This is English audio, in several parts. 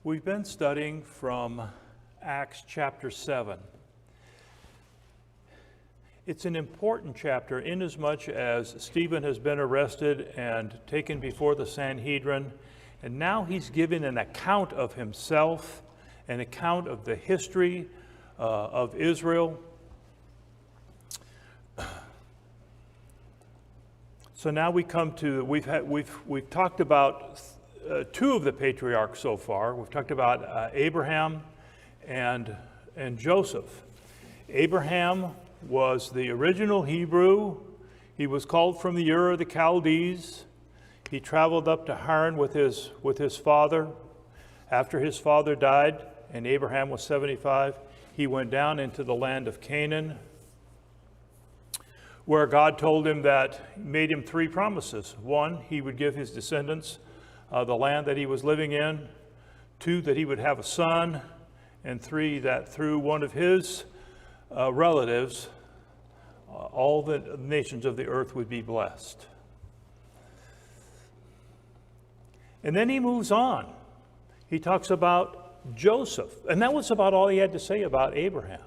We've been studying from Acts chapter 7. It's an important chapter inasmuch as Stephen has been arrested and taken before the Sanhedrin, and now he's given an account of himself, an account of the history of Israel. So now we come to, we've talked about two of the patriarchs so far. We've talked about Abraham and Joseph. Abraham was the original Hebrew. He was called from the Ur of the Chaldees. He traveled up to Haran with his father. After his father died, and Abraham was 75, he went down into the land of Canaan, where God told him made him three promises. One, he would give his descendants the land that he was living in. Two, that he would have a son. And three, that through one of his relatives, all the nations of the earth would be blessed. And then he moves on. He talks about Joseph. And that was about all he had to say about Abraham.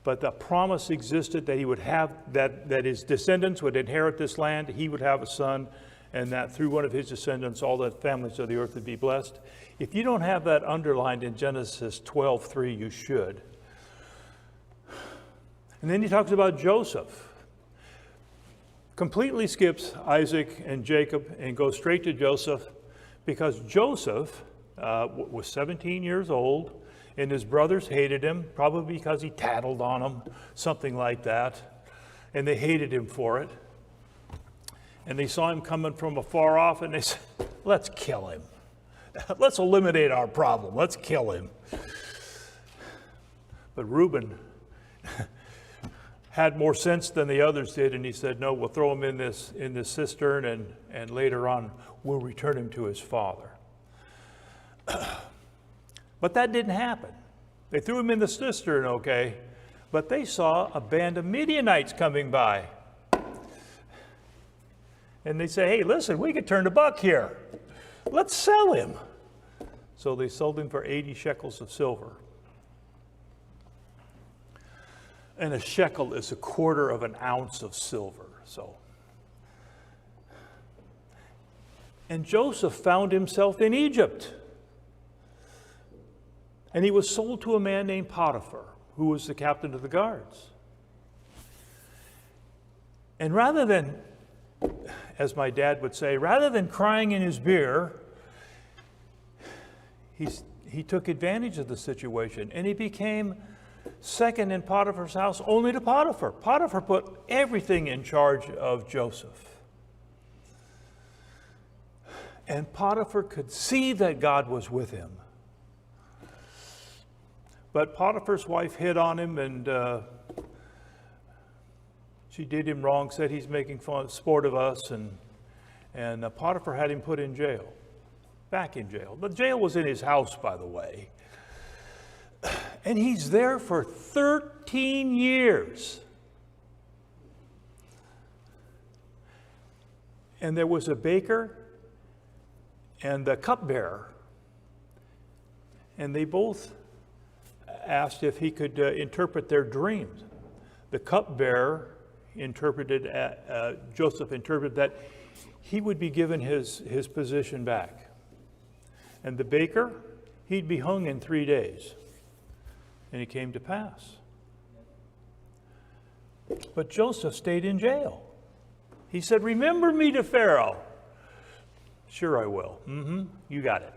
But the promise existed that he would have, that his descendants would inherit this land, he would have a son, and that through one of his descendants, all the families of the earth would be blessed. If you don't have that underlined in Genesis 12:3, you should. And then he talks about Joseph. Completely skips Isaac and Jacob and goes straight to Joseph, because Joseph was 17 years old, and his brothers hated him, probably because he tattled on them, something like that. And they hated him for it. And they saw him coming from afar off, and they said, let's kill him. Let's eliminate our problem. Let's kill him. But Reuben had more sense than the others did, and he said, no, we'll throw him in this cistern, and later on we'll return him to his father. But that didn't happen. They threw him in the cistern, okay, but they saw a band of Midianites coming by. And they say, hey, listen, we could turn a buck here. Let's sell him. So they sold him for 80 shekels of silver. And a shekel is a quarter of an ounce of silver. And Joseph found himself in Egypt. And he was sold to a man named Potiphar, who was the captain of the guards. And rather than, as my dad would say, rather than crying in his beer, he took advantage of the situation, and he became second in Potiphar's house only to Potiphar. Potiphar put everything in charge of Joseph. And Potiphar could see that God was with him. But Potiphar's wife hit on him, and she did him wrong, said he's making sport of us, and Potiphar had him put in jail, back in jail. The jail was in his house, by the way. And he's there for 13 years. And there was a baker and the cupbearer, and they both asked if he could interpret their dreams. The cupbearer interpreted, Joseph interpreted that he would be given his position back. And the baker, he'd be hung in 3 days. And it came to pass. But Joseph stayed in jail. He said, remember me to Pharaoh. Sure I will. You got it.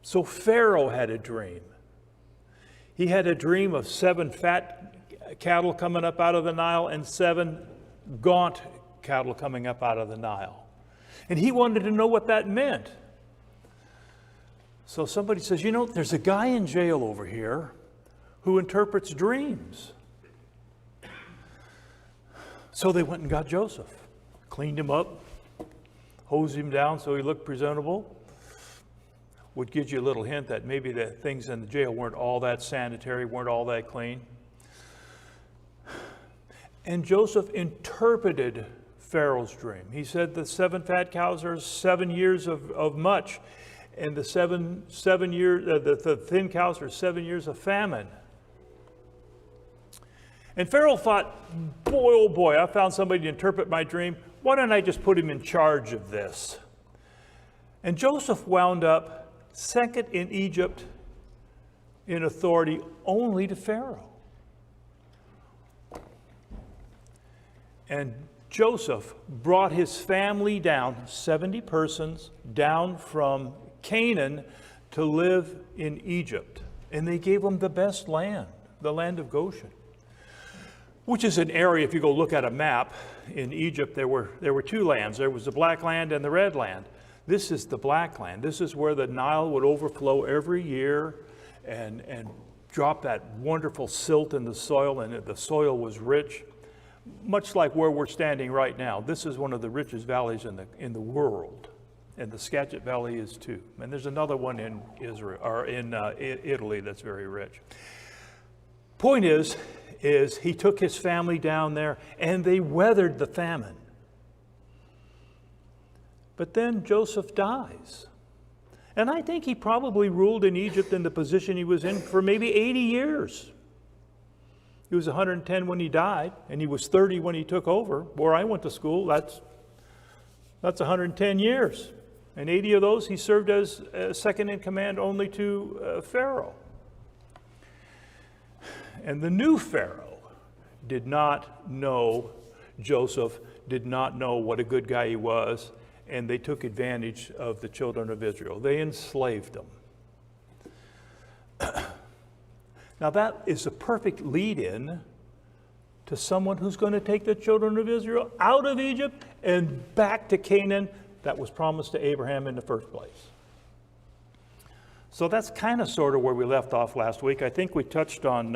So Pharaoh had a dream. He had a dream of 7 fat cattle coming up out of the Nile and 7 gaunt cattle coming up out of the Nile. And he wanted to know what that meant. So somebody says, you know, there's a guy in jail over here who interprets dreams. So they went and got Joseph, cleaned him up, hosed him down so he looked presentable. Would give you a little hint that maybe the things in the jail weren't all that sanitary, weren't all that clean. And Joseph interpreted Pharaoh's dream. He said the 7 fat cows are 7 years of much, and the the thin cows are 7 years of famine. And Pharaoh thought, boy, oh boy, I found somebody to interpret my dream. Why don't I just put him in charge of this? And Joseph wound up second in Egypt in authority only to Pharaoh. And Joseph brought his family down, 70 persons, down from Canaan to live in Egypt. And they gave them the best land, the land of Goshen, which is an area, if you go look at a map, in Egypt there were 2 lands. There was the black land and the red land. This is the black land. This is where the Nile would overflow every year and drop that wonderful silt in the soil, and the soil was rich. Much like where we're standing right now, this is one of the richest valleys in the world, and the Skagit Valley is too. And there's another one in Israel or in Italy that's very rich. Point is he took his family down there, and they weathered the famine. But then Joseph dies, and I think he probably ruled in Egypt in the position he was in for maybe 80 years. He was 110 when he died, and he was 30 when he took over. Where I went to school, that's 110 years. And 80 of those, he served as second in command only to Pharaoh. And the new Pharaoh did not know Joseph, did not know what a good guy he was, and they took advantage of the children of Israel. They enslaved them. Now that is a perfect lead-in to someone who's going to take the children of Israel out of Egypt and back to Canaan that was promised to Abraham in the first place. So that's kind of sort of where we left off last week. I think we touched on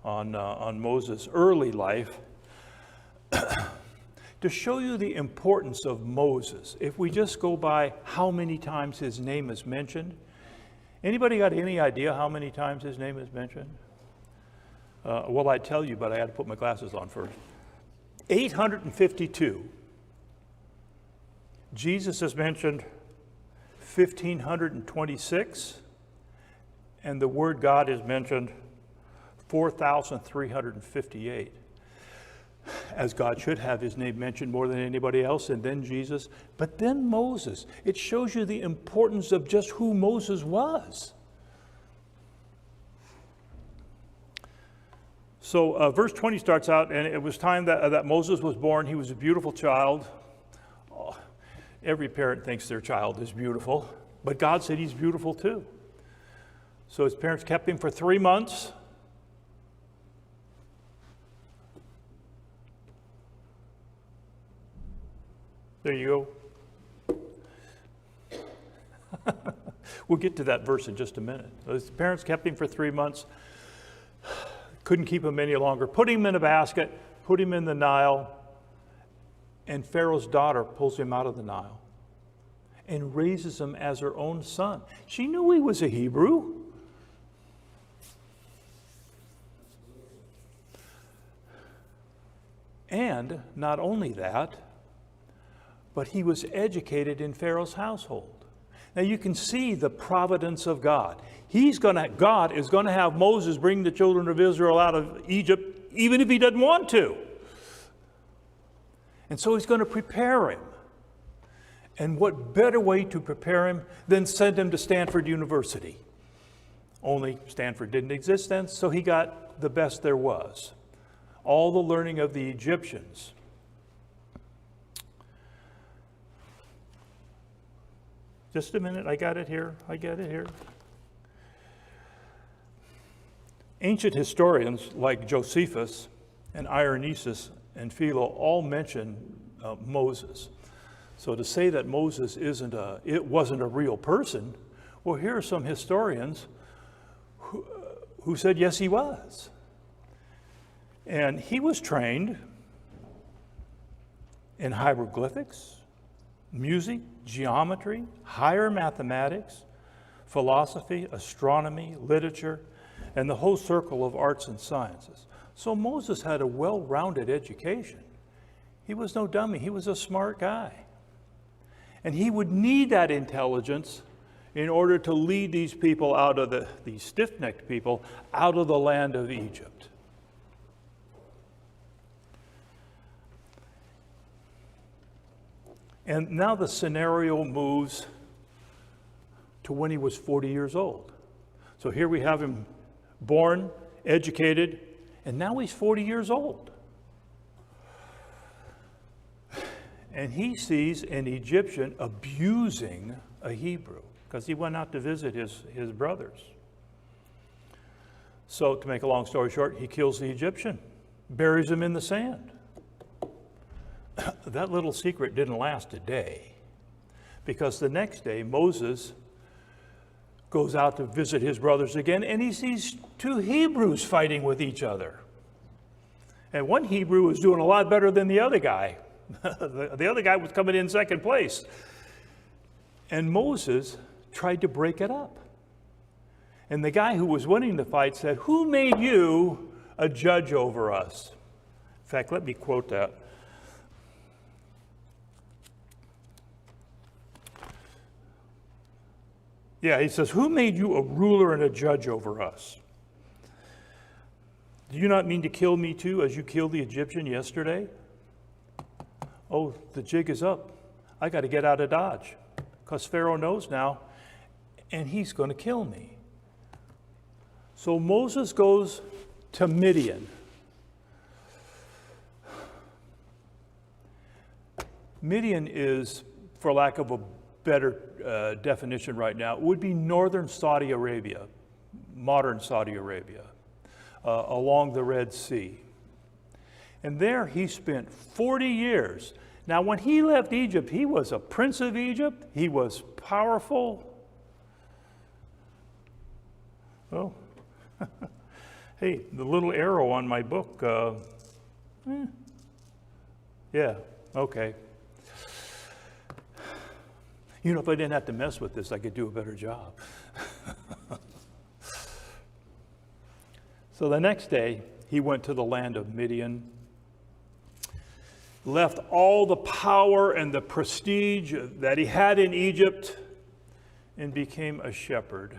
Moses' early life. To show you the importance of Moses, if we just go by how many times his name is mentioned. Anybody got any idea how many times his name is mentioned? Well, I'd tell you, but I had to put my glasses on first. 852. Jesus is mentioned 1,526. And the word God is mentioned 4,358. As God should have his name mentioned more than anybody else, and then Jesus, but then Moses. It shows you the importance of just who Moses was. So verse 20 starts out, and it was time that Moses was born. He was a beautiful child. Oh, every parent thinks their child is beautiful, but God said he's beautiful too. So his parents kept him for 3 months. There you go. We'll get to that verse in just a minute. His parents kept him for 3 months. Couldn't keep him any longer. Put him in a basket, put him in the Nile, and Pharaoh's daughter pulls him out of the Nile and raises him as her own son. She knew he was a Hebrew. And not only that, but he was educated in Pharaoh's household. Now you can see the providence of God. God is going to have Moses bring the children of Israel out of Egypt, even if he doesn't want to. And so he's going to prepare him. And what better way to prepare him than send him to Stanford University? Only Stanford didn't exist then, so he got the best there was. All the learning of the Egyptians. Just a minute, I got it here. Ancient historians like Josephus and Irenaeus and Philo all mention Moses. So to say that Moses wasn't a real person, well, here are some historians who said yes, he was. And he was trained in hieroglyphics, music, geometry, higher mathematics, philosophy, astronomy, literature, and the whole circle of arts and sciences. So Moses had a well-rounded education. He was no dummy. He was a smart guy. And he would need that intelligence in order to lead these people out of these stiff-necked people out of the land of Egypt. And now the scenario moves to when he was 40 years old. So here we have him born, educated, and now he's 40 years old. And he sees an Egyptian abusing a Hebrew because he went out to visit his brothers. So to make a long story short, he kills the Egyptian, buries him in the sand. That little secret didn't last a day, because the next day Moses goes out to visit his brothers again, and he sees two Hebrews fighting with each other. And one Hebrew was doing a lot better than the other guy. The other guy was coming in second place. And Moses tried to break it up. And the guy who was winning the fight said, "Who made you a judge over us?" In fact, let me quote that. Yeah, he says, "Who made you a ruler and a judge over us? Do you not mean to kill me too, as you killed the Egyptian yesterday?" Oh, the jig is up. I got to get out of Dodge, because Pharaoh knows now, and he's going to kill me. So Moses goes to Midian. Midian is, for lack of a better definition right now, it would be northern Saudi Arabia, modern Saudi Arabia, along the Red Sea. And there he spent 40 years. Now, when he left Egypt, he was a prince of Egypt. He was powerful. Oh, hey, the little arrow on my book. Yeah, okay. You know, if I didn't have to mess with this, I could do a better job. So the next day, he went to the land of Midian, left all the power and the prestige that he had in Egypt, and became a shepherd.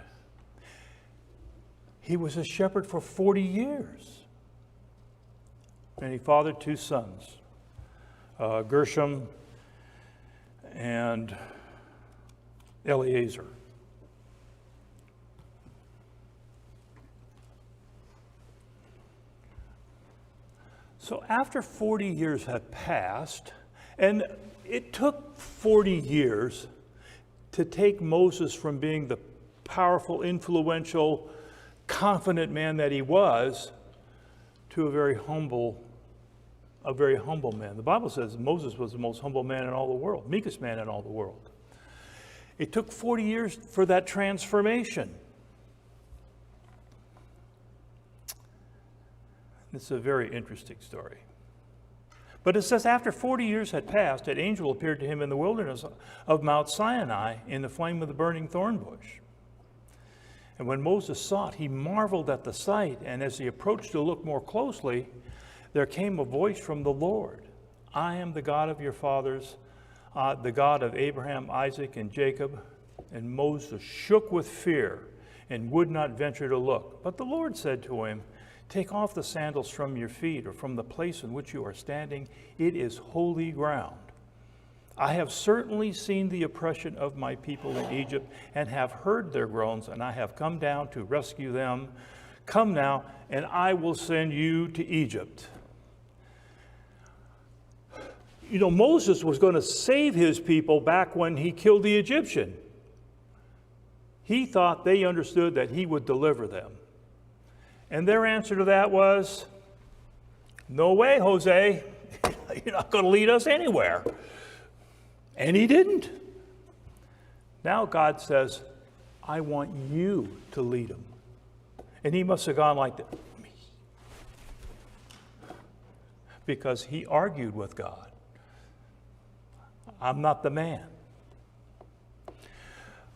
He was a shepherd for 40 years. And he fathered two sons, Gershom and Eleazar. So after 40 years had passed, and it took 40 years to take Moses from being the powerful, influential, confident man that he was to a very humble man. The Bible says Moses was the most humble man in all the world, meekest man in all the world. It took 40 years for that transformation. It's a very interesting story. But it says, after 40 years had passed, an angel appeared to him in the wilderness of Mount Sinai in the flame of the burning thorn bush. And when Moses saw it, he marveled at the sight. And as he approached to look more closely, there came a voice from the Lord. "I am the God of your fathers, the God of Abraham, Isaac, and Jacob." And Moses shook with fear and would not venture to look. But the Lord said to him, "Take off the sandals from your feet, or from the place in which you are standing. It is holy ground. I have certainly seen the oppression of my people in Egypt, and have heard their groans, and I have come down to rescue them. Come now, and I will send you to Egypt." You know, Moses was going to save his people back when he killed the Egyptian. He thought they understood that he would deliver them. And their answer to that was, "No way, Jose. You're not going to lead us anywhere." And he didn't. Now God says, "I want you to lead them." And he must have gone like that, because he argued with God. "I'm not the man."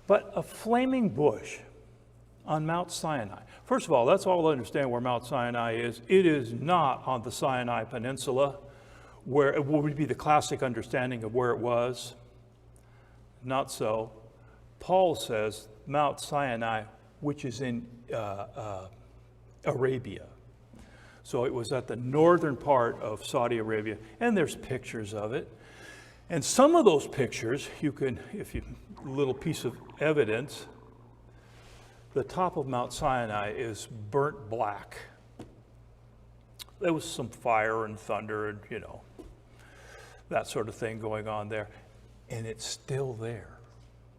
But a flaming bush on Mount Sinai. First of all, let's all understand where Mount Sinai is. It is not on the Sinai Peninsula, where it would be the classic understanding of where it was. Not so. Paul says Mount Sinai, which is in Arabia. So it was at the northern part of Saudi Arabia, and there's pictures of it. And some of those pictures, little piece of evidence, the top of Mount Sinai is burnt black. There was some fire and thunder and, that sort of thing going on there. And it's still there.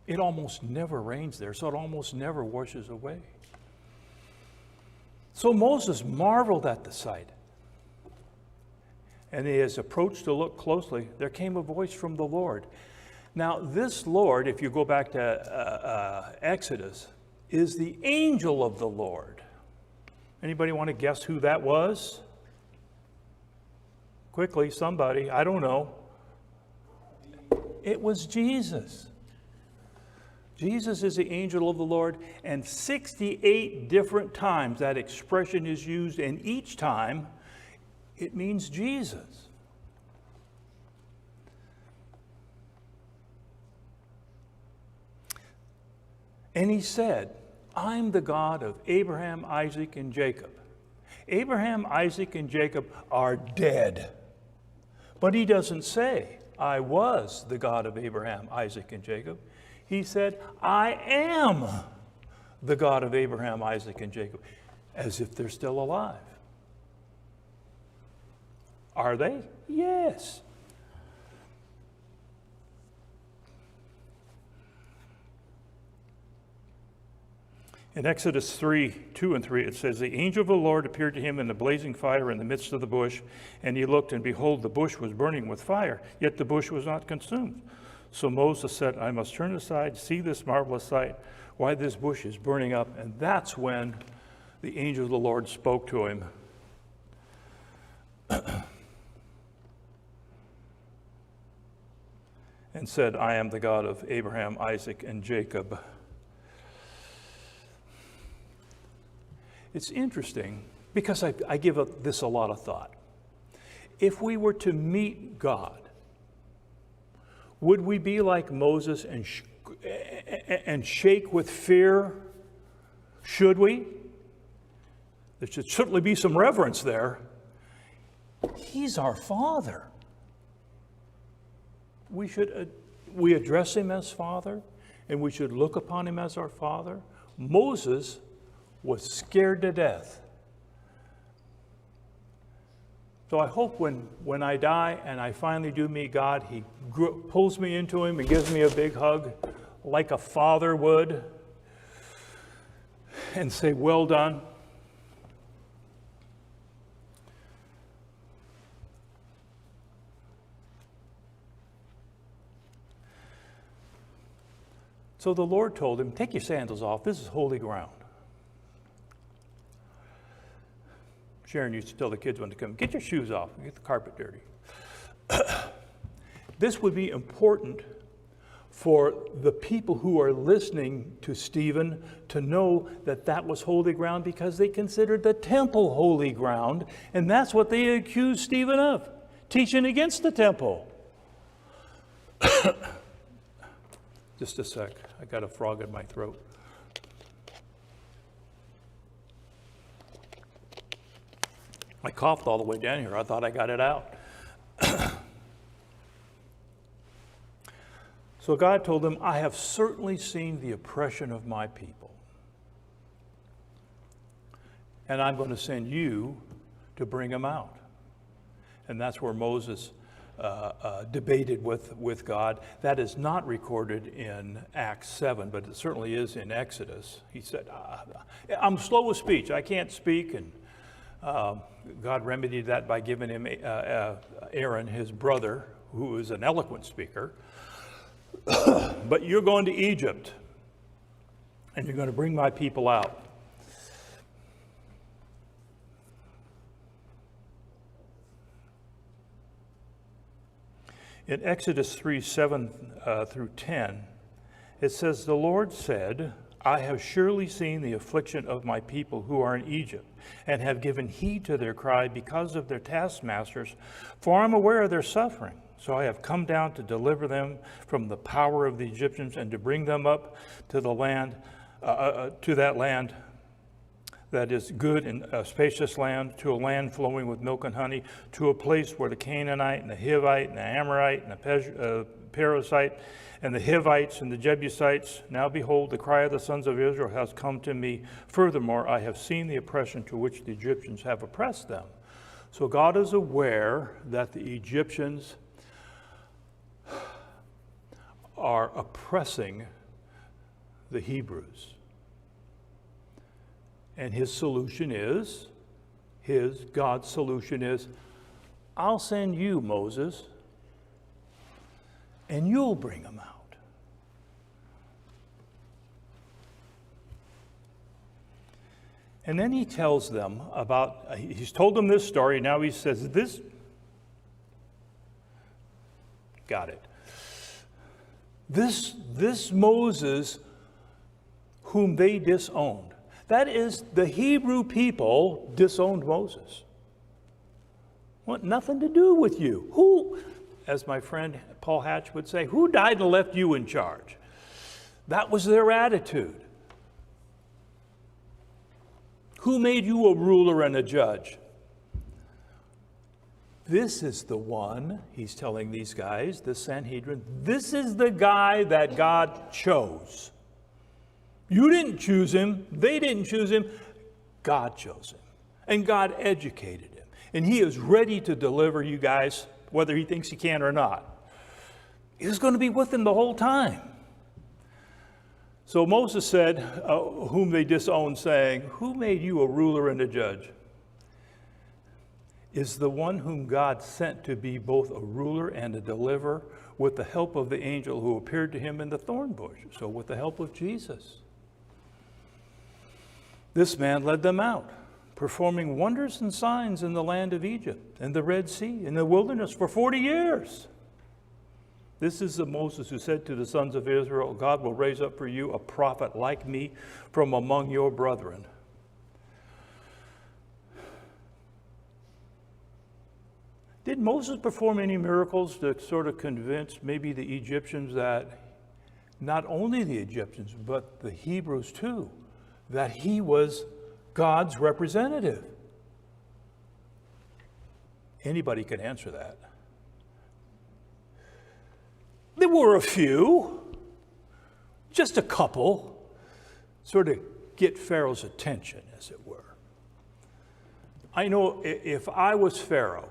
It almost never rains there, so it almost never washes away. So Moses marveled at the sight. And as he approached to look closely, there came a voice from the Lord. Now, this Lord, if you go back to Exodus, is the angel of the Lord. Anybody want to guess who that was? Quickly, somebody. I don't know. It was Jesus. Jesus is the angel of the Lord, and 68 different times that expression is used, and each time it means Jesus. And he said, I'm the God of Abraham, Isaac, and Jacob. Abraham, Isaac, and Jacob are dead. But he doesn't say, I was the God of Abraham, Isaac, and Jacob. He said, I am the God of Abraham, Isaac, and Jacob, as if they're still alive. Are they? Yes. In Exodus 3:2-3, it says, the angel of the Lord appeared to him in the blazing fire in the midst of the bush, and he looked, and behold, the bush was burning with fire, yet the bush was not consumed. So Moses said, I must turn aside, see this marvelous sight, why this bush is burning up. And that's when the angel of the Lord spoke to him. And said, I am the God of Abraham, Isaac, and Jacob. It's interesting because I give this a lot of thought. If we were to meet God, would we be like Moses and shake with fear? Should we? There should certainly be some reverence there. He's our Father. We address him as Father, and we should look upon him as our Father. Moses was scared to death. So I hope when I die and I finally do meet God, he pulls me into him and gives me a big hug like a father would and say, well done. So the Lord told him, take your sandals off. This is holy ground. Sharon used to tell the kids when to come, get your shoes off, get the carpet dirty. This would be important for the people who are listening to Stephen to know that that was holy ground because they considered the temple holy ground, and that's what they accused Stephen of, teaching against the temple. Just a sec, I got a frog in my throat. I coughed all the way down here. I thought I got it out. So God told them, I have certainly seen the oppression of my people. And I'm going to send you to bring them out. And that's where Moses debated with God. That is not recorded in Acts 7, but it certainly is in Exodus. He said, I'm slow of speech. I can't speak. And God remedied that by giving him Aaron, his brother, who is an eloquent speaker. But you're going to Egypt, and you're going to bring my people out. In Exodus 3:7 through 10, it says, the Lord said, I have surely seen the affliction of my people who are in Egypt, and have given heed to their cry because of their taskmasters, for I am aware of their suffering. So I have come down to deliver them from the power of the Egyptians, and to bring them up to the land, to that land that is good and a spacious land, to a land flowing with milk and honey, to a place where the Canaanite and the Hivite and the Amorite and the Perizzite and the Hivites and the Jebusites. Now behold, the cry of the sons of Israel has come to me. Furthermore, I have seen the oppression to which the Egyptians have oppressed them. So God is aware that the Egyptians are oppressing the Hebrews. And his solution is, God's solution is, I'll send you, Moses, and you'll bring them out. And then he tells them about, he's told them this story, now he says, got it. This Moses whom they disowned. That is, the Hebrew people disowned Moses. Want nothing to do with you. Who, as my friend Paul Hatch would say, who died and left you in charge? That was their attitude. Who made you a ruler and a judge? This is the one, he's telling these guys, the Sanhedrin, this is the guy that God chose. You didn't choose him. They didn't choose him. God chose him. And God educated him. And he is ready to deliver you guys, whether he thinks he can or not. He's going to be with them the whole time. So Moses said, whom they disowned, saying, who made you a ruler and a judge? Is the one whom God sent to be both a ruler and a deliverer, with the help of the angel who appeared to him in the thorn bush. So with the help of Jesus. This man led them out, performing wonders and signs in the land of Egypt, and the Red Sea, in the wilderness for 40 years. This is the Moses who said to the sons of Israel, God will raise up for you a prophet like me from among your brethren. Did Moses perform any miracles to sort of convince maybe the Egyptians that, not only the Egyptians, but the Hebrews too, that he was God's representative? Anybody can answer that. There were a few, just a couple, sort of get Pharaoh's attention, as it were. I know if I was Pharaoh,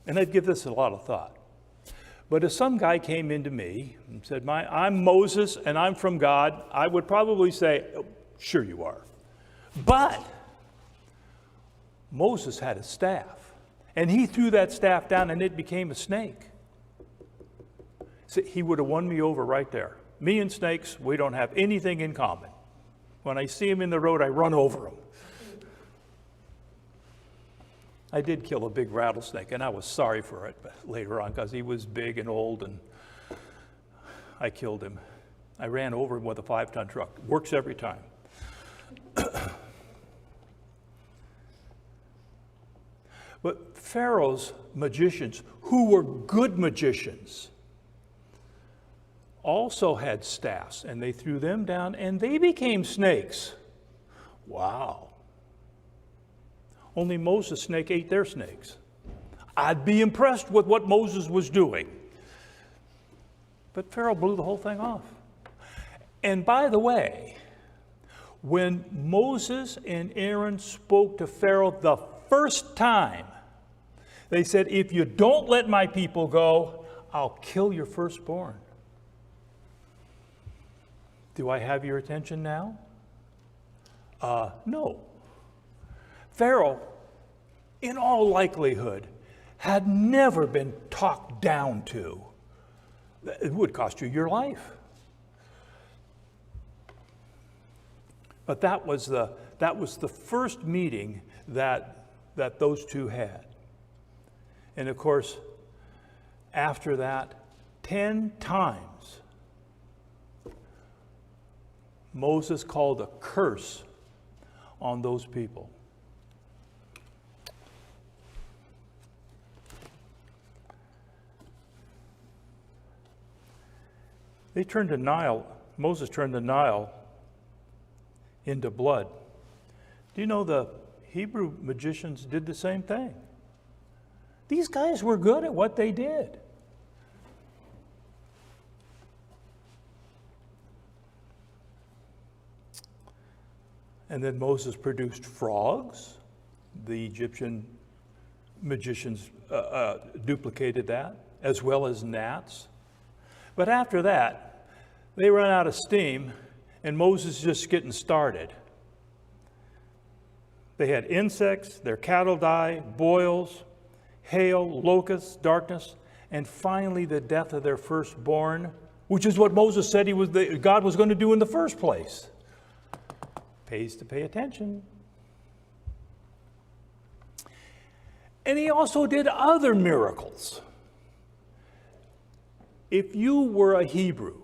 and I'd give this a lot of thought, but if some guy came into me and said, I'm Moses and I'm from God, I would probably say, oh, sure you are. But Moses had a staff, and he threw that staff down and it became a snake. So he would have won me over right there. Me and snakes, we don't have anything in common. When I see him in the road, I run over him. I did kill a big rattlesnake, and I was sorry for it later on because he was big and old, and I killed him. I ran over him with a 5-ton truck. Works every time. But Pharaoh's magicians, who were good magicians, also had staffs, and they threw them down, and they became snakes. Wow. Only Moses' snake ate their snakes. I'd be impressed with what Moses was doing. But Pharaoh blew the whole thing off. And by the way, when Moses and Aaron spoke to Pharaoh the first time, they said, if you don't let my people go, I'll kill your firstborn. Do I have your attention now? No. Pharaoh, in all likelihood, had never been talked down to. It would cost you your life. But that was the first meeting that those two had. And of course, after that, 10 times Moses called a curse on those people. Moses turned the Nile into blood. Do you know the Hebrew magicians did the same thing? These guys were good at what they did. And then Moses produced frogs. The Egyptian magicians duplicated that, as well as gnats. But after that, they ran out of steam, and Moses is just getting started. They had insects, their cattle died, boils, hail, locusts, darkness, and finally the death of their firstborn, which is what Moses said God was going to do in the first place. Pays to pay attention. And he also did other miracles. If you were a Hebrew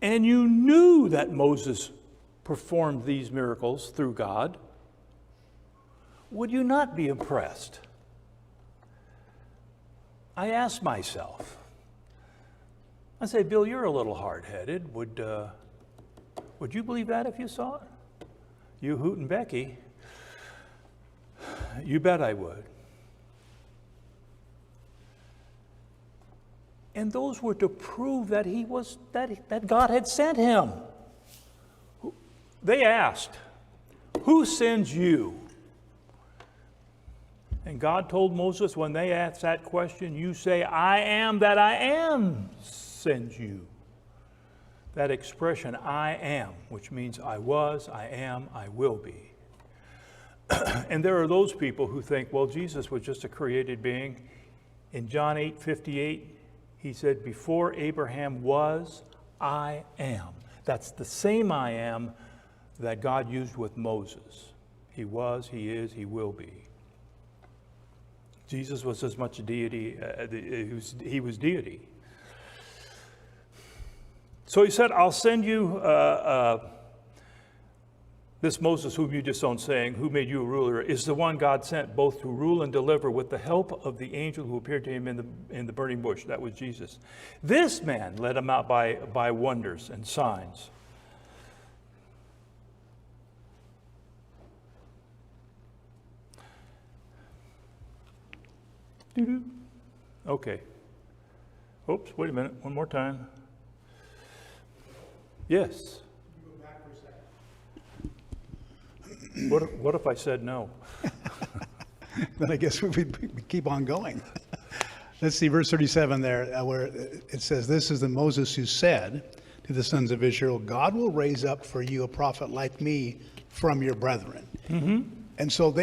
and you knew that Moses performed these miracles through God, would you not be impressed? I asked myself, I say, Bill, you're a little hard-headed. Would you believe that if you saw it? You, Hoot, and Becky, you bet I would. And those were to prove that that God had sent him. They asked, who sends you? And God told Moses, when they asked that question, you say, I am that I am sends you. That expression, I am, which means I was, I am, I will be. And there are those people who think, well, Jesus was just a created being. In John 8:58, he said, before Abraham was, I am. That's the same I am that God used with Moses. He was, he is, he will be. Jesus was as much deity, he was deity. So he said, I'll send you this Moses whom you disowned, saying, who made you a ruler, is the one God sent both to rule and deliver with the help of the angel who appeared to him in the burning bush. That was Jesus. This man led him out by wonders and signs. Doo-doo. Okay. Oops, wait a minute. One more time. Yes. Go back for a second. What if I said no? Then I guess we keep on going. Let's see, verse 37 there, where it says, this is the Moses who said to the sons of Israel, God will raise up for you a prophet like me from your brethren. Mm-hmm. And so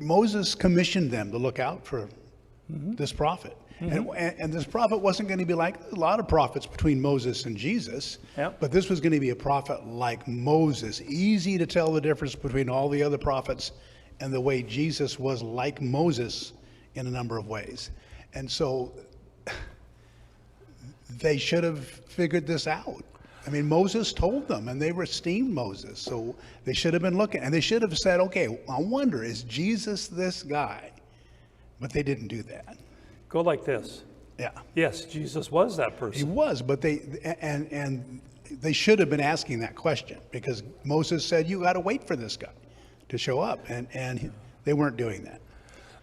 Moses commissioned them to look out for this prophet. Mm-hmm. And this prophet wasn't going to be like a lot of prophets between Moses and Jesus, but this was going to be a prophet like Moses, easy to tell the difference between all the other prophets and the way Jesus was like Moses in a number of ways. And so they should have figured this out. I mean, Moses told them, and they esteemed Moses. So they should have been looking, and they should have said, okay, I wonder, is Jesus this guy? But they didn't do that. Go like this. Yeah. Yes, Jesus was that person. He was, but they should have been asking that question, because Moses said, you got to wait for this guy to show up, and they weren't doing that.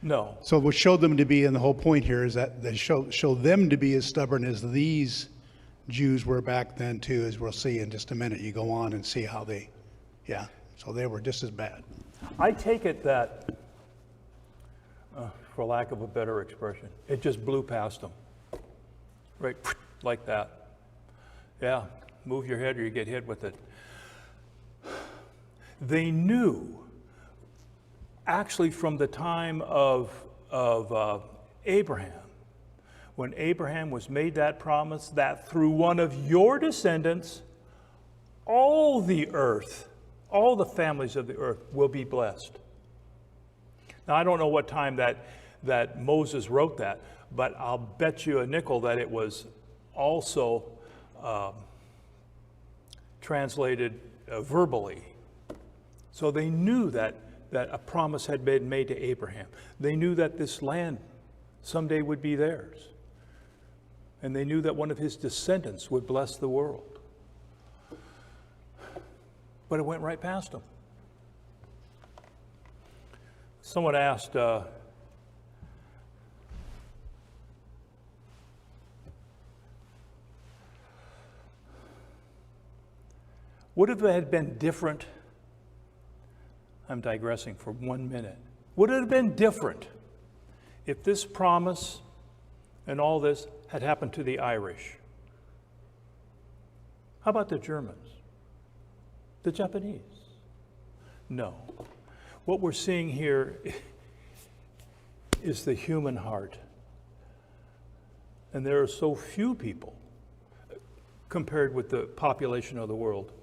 No. So what showed them to be, and the whole point here is that they show them to be as stubborn as these Jews were back then too, as we'll see in just a minute. You go on and see how so they were just as bad. I take it that, for lack of a better expression, it just blew past them. Right, like that. Yeah, move your head or you get hit with it. They knew, actually from the time of Abraham, when Abraham was made that promise that through one of your descendants, all the earth, all the families of the earth will be blessed. Now, I don't know what time that Moses wrote that, but I'll bet you a nickel that it was also translated verbally. So they knew that a promise had been made to Abraham. They knew that this land someday would be theirs. And they knew that one of his descendants would bless the world. But it went right past them. Someone asked, would it have been different? I'm digressing for 1 minute. Would it have been different if this promise and all this had happened to the Irish? How about the Germans? The Japanese? No. What we're seeing here is the human heart. And there are so few people, compared with the population of the world,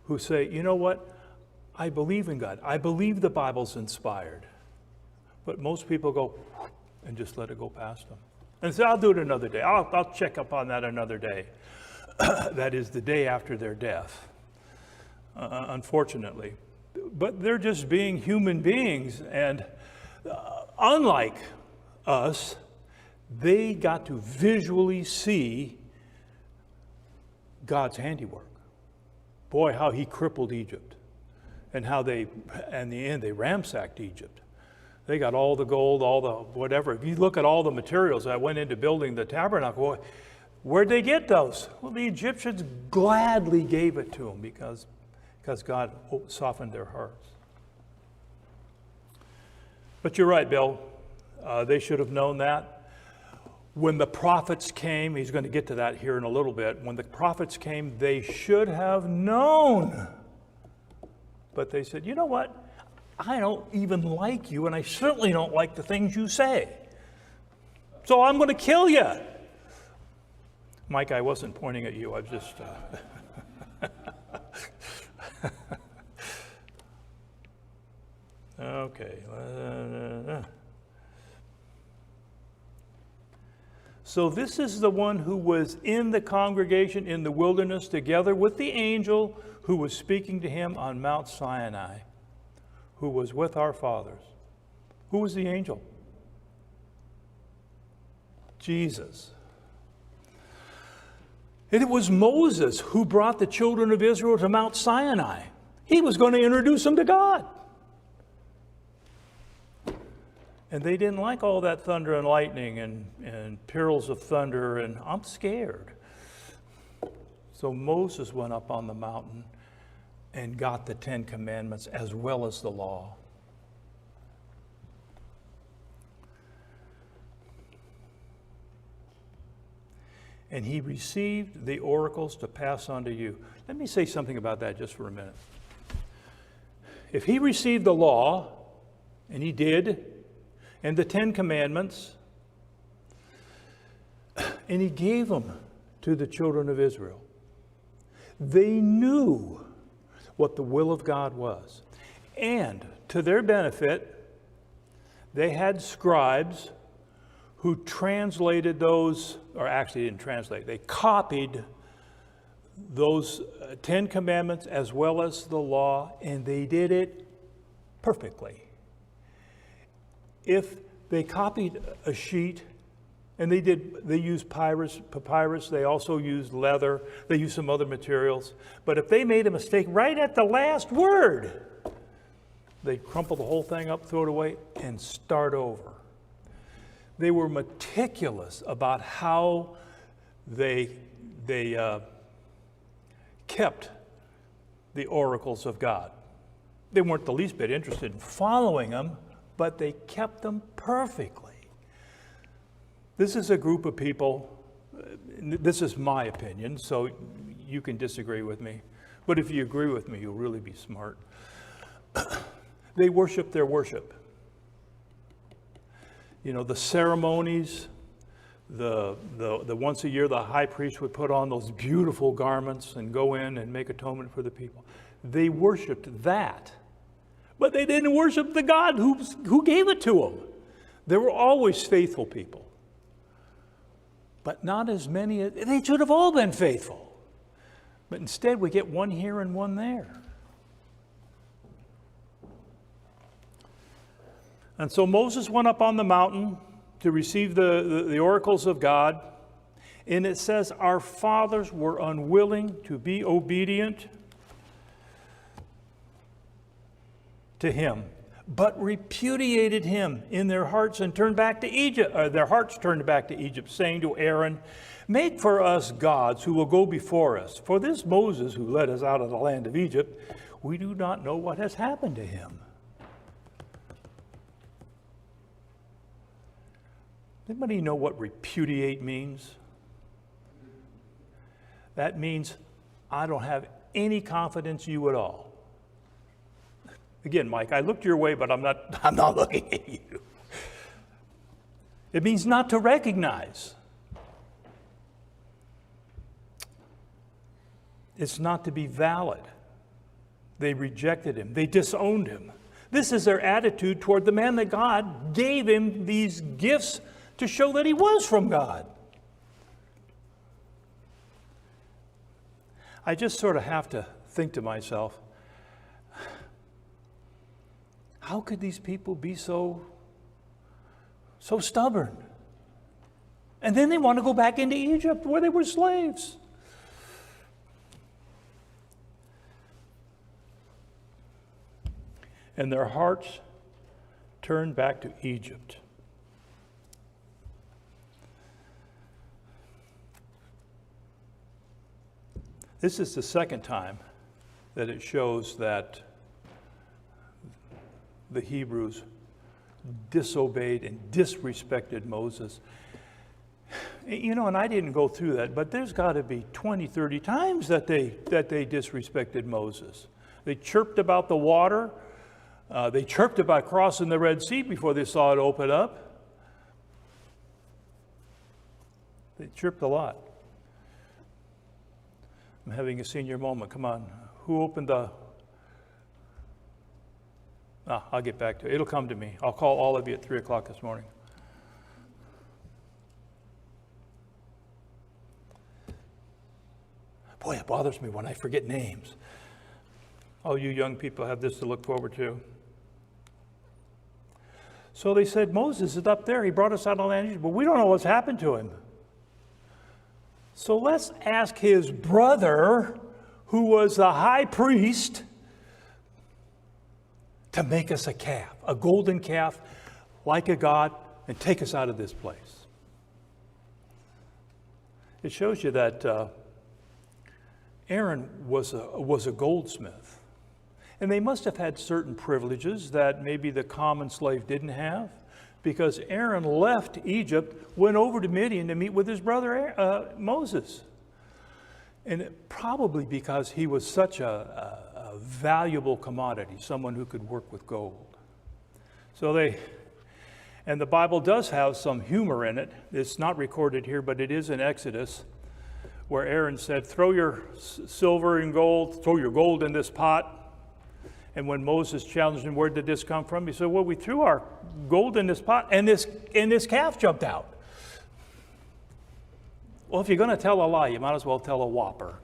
who say, you know what? I believe in God. I believe the Bible's inspired. But most people go and just let it go past them. And say, I'll do it another day. I'll check up on that another day. That is the day after their death, unfortunately. But they're just being human beings. And unlike us, they got to visually see God's handiwork. Boy, how he crippled Egypt. And how they, in the end, they ransacked Egypt. They got all the gold, all the whatever. If you look at all the materials that went into building the tabernacle, where'd they get those? Well, the Egyptians gladly gave it to them because God softened their hearts. But you're right, Bill. They should have known that. When the prophets came, he's going to get to that here in a little bit. When the prophets came, they should have known. But they said, you know what? I don't even like you, and I certainly don't like the things you say. So I'm going to kill you. Mike, I wasn't pointing at you. I was just... Okay. So this is the one who was in the congregation in the wilderness together with the angel who was speaking to him on Mount Sinai, who was with our fathers. Who was the angel? Jesus. And it was Moses who brought the children of Israel to Mount Sinai. He was going to introduce them to God. And they didn't like all that thunder and lightning and peals of thunder, and I'm scared. So Moses went up on the mountain and got the 10 Commandments as well as the law. And he received the oracles to pass on to you. Let me say something about that just for a minute. If he received the law, and he did, and the 10 Commandments, and he gave them to the children of Israel, they knew what the will of God was. And to their benefit, they had scribes who translated those, or actually didn't translate, they copied those 10 Commandments as well as the law, and they did it perfectly. If they copied a sheet, and they used papyrus, they also used leather, they used some other materials. But if they made a mistake right at the last word, they'd crumple the whole thing up, throw it away, and start over. They were meticulous about how they kept the oracles of God. They weren't the least bit interested in following them, but they kept them perfectly. This is a group of people, this is my opinion, so you can disagree with me. But if you agree with me, you'll really be smart. They worship their worship. You know, the ceremonies, the once a year the high priest would put on those beautiful garments and go in and make atonement for the people. They worshiped that. But they didn't worship the God who gave it to them. There were always faithful people. But not as many. They should have all been faithful. But instead we get one here and one there. And so Moses went up on the mountain to receive the oracles of God. And it says, our fathers were unwilling to be obedient to him, but repudiated him in their hearts and turned back to Egypt. Their hearts turned back to Egypt, saying to Aaron, make for us gods who will go before us. For this Moses who led us out of the land of Egypt, we do not know what has happened to him. Anybody know what repudiate means? That means I don't have any confidence in you at all. Again, Mike, I looked your way, but I'm not looking at you. It means not to recognize. It's not to be valid. They rejected him. They disowned him. This is their attitude toward the man that God gave him these gifts to show that he was from God. I just sort of have to think to myself, how could these people be so stubborn? And then they want to go back into Egypt where they were slaves. And their hearts turned back to Egypt. This is the second time that it shows that the Hebrews disobeyed and disrespected Moses. You know, and I didn't go through that, but there's got to be 20, 30 times that they disrespected Moses. They chirped about the water. They chirped about crossing the Red Sea before they saw it open up. They chirped a lot. I'm having a senior moment. Come on. Who opened the... I'll get back to it. It'll come to me. I'll call all of you at 3 o'clock this morning. Boy, it bothers me when I forget names. All you young people have this to look forward to. So they said, Moses is up there. He brought us out of the land of Egypt, but we don't know what's happened to him. So let's ask his brother, who was the high priest, to make us a calf, a golden calf, like a god, and take us out of this place. It shows you that Aaron was a goldsmith. And they must have had certain privileges that maybe the common slave didn't have, because Aaron left Egypt, went over to Midian to meet with his brother Moses. And probably because he was such a valuable commodity, someone who could work with gold. And the Bible does have some humor in it. It's not recorded here, but it is in Exodus, where Aaron said, throw your silver and gold, throw your gold in this pot. And when Moses challenged him, where did this come from? He said, well, we threw our gold in this pot, and this calf jumped out. Well, if you're going to tell a lie, you might as well tell a whopper.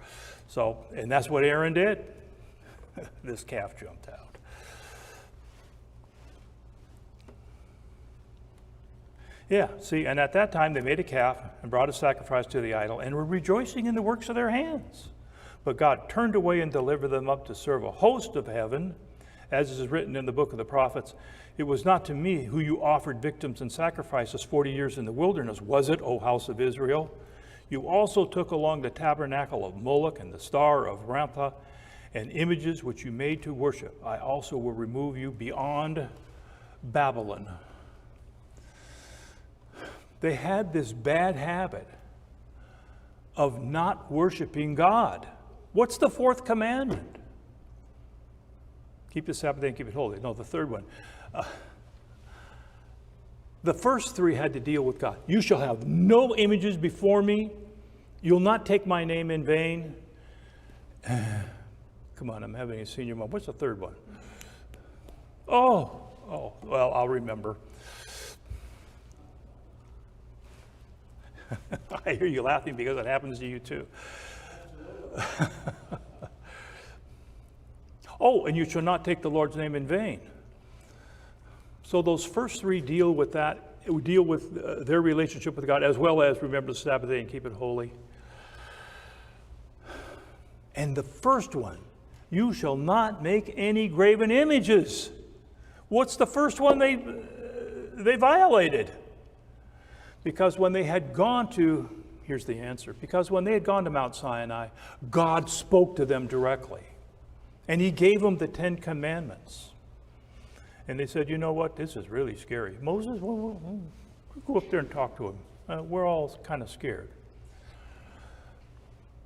And that's what Aaron did. This calf jumped out. Yeah, see, and at that time they made a calf and brought a sacrifice to the idol and were rejoicing in the works of their hands. But God turned away and delivered them up to serve a host of heaven, as is written in the book of the prophets. It was not to me who you offered victims and sacrifices 40 years in the wilderness, was it, O house of Israel? You also took along the tabernacle of Moloch and the star of Rampha and images which you made to worship. I also will remove you beyond Babylon. They had this bad habit of not worshiping God. What's the fourth commandment? Keep the Sabbath day and keep it holy. No, the third one. The first three had to deal with God. You shall have no images before me. You'll not take my name in vain. Come on, I'm having a senior moment. What's the third one? Oh, well, I'll remember. I hear you laughing because it happens to you too. Oh, and you shall not take the Lord's name in vain. So those first three deal with that, deal with their relationship with God, as well as remember the Sabbath day and keep it holy. And the first one, you shall not make any graven images. What's the first one they violated? Because when they had gone to, here's the answer, because when they had gone to Mount Sinai, God spoke to them directly. And he gave them the 10 Commandments. And they said, you know what, this is really scary. Moses, we'll go up there and talk to him. We're all kind of scared.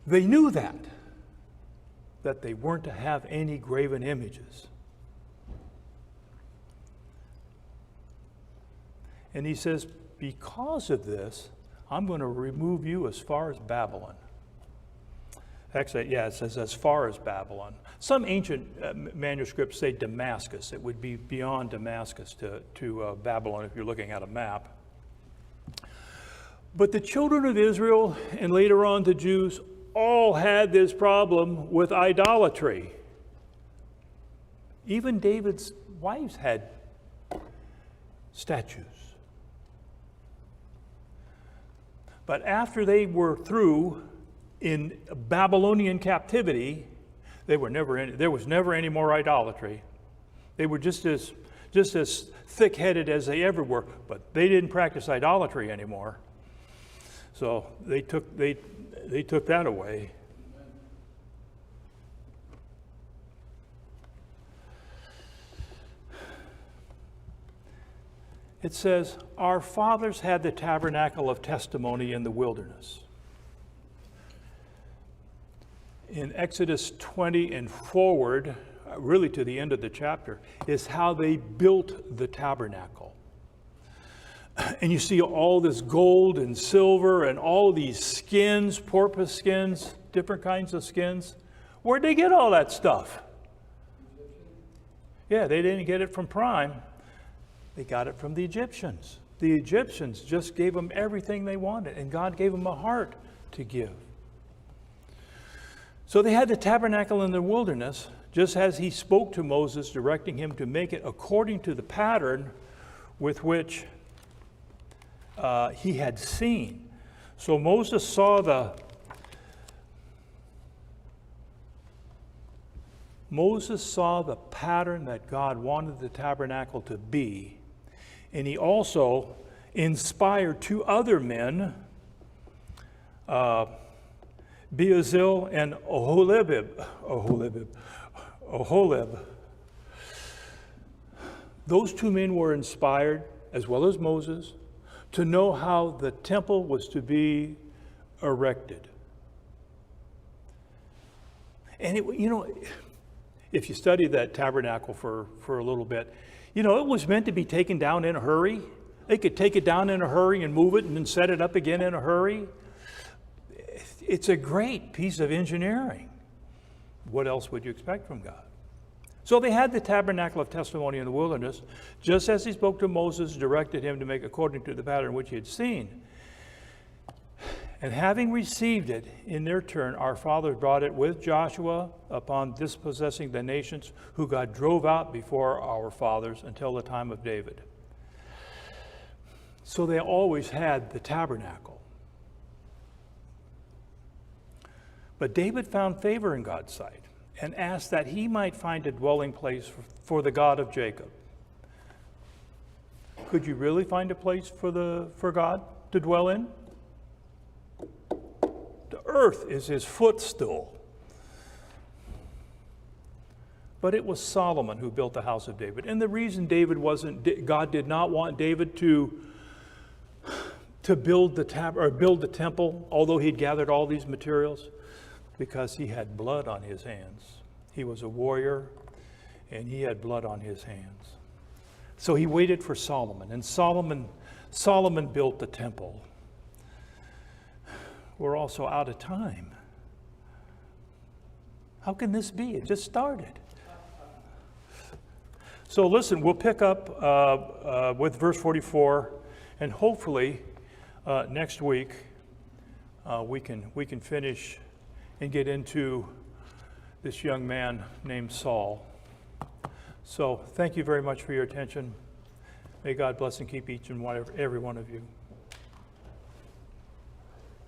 They knew that they weren't to have any graven images. And he says, because of this, I'm going to remove you as far as Babylon. Actually, yeah, it says as far as Babylon. Some ancient manuscripts say Damascus. It would be beyond Damascus to Babylon if you're looking at a map. But the children of Israel, and later on the Jews, all had this problem with idolatry. Even David's wives had statues. But after they were through in Babylonian captivity, there was never any more idolatry. They were just as thick-headed as they ever were, but they didn't practice idolatry anymore. So they took that away. It says, our fathers had the tabernacle of testimony in the wilderness. In Exodus 20 and forward, really to the end of the chapter, is how they built the tabernacle. And you see all this gold and silver and all these skins, porpoise skins, different kinds of skins. Where'd they get all that stuff? Yeah, they didn't get it from Prime. They got it from the Egyptians. The Egyptians just gave them everything they wanted, and God gave them a heart to give. So they had the tabernacle in the wilderness, just as he spoke to Moses, directing him to make it according to the pattern with which he had seen. So Moses saw the pattern that God wanted the tabernacle to be, and he also inspired 2 other men, Bezalel and Oholib. Those 2 men were inspired, as well as Moses, to know how the temple was to be erected. And if you study that tabernacle for a little bit, it was meant to be taken down in a hurry. They could take it down in a hurry and move it and then set it up again in a hurry. It's a great piece of engineering. What else would you expect from God? So they had the tabernacle of testimony in the wilderness, just as he spoke to Moses, directed him to make according to the pattern which he had seen. And having received it in their turn, our fathers brought it with Joshua upon dispossessing the nations who God drove out before our fathers until the time of David. So they always had the tabernacle. But David found favor in God's sight and asked that he might find a dwelling place for the God of Jacob. Could you really find a place for God to dwell in? The earth is his footstool. But it was Solomon who built the house of David. And the reason God did not want David to build the temple, although he'd gathered all these materials, because he had blood on his hands. He was a warrior, and he had blood on his hands. So he waited for Solomon, and Solomon built the temple. We're also out of time. How can this be? It just started. So listen, we'll pick up with verse 44, and hopefully next week we can finish and get into this young man named Saul. So thank you very much for your attention. May God bless and keep each and every one of you.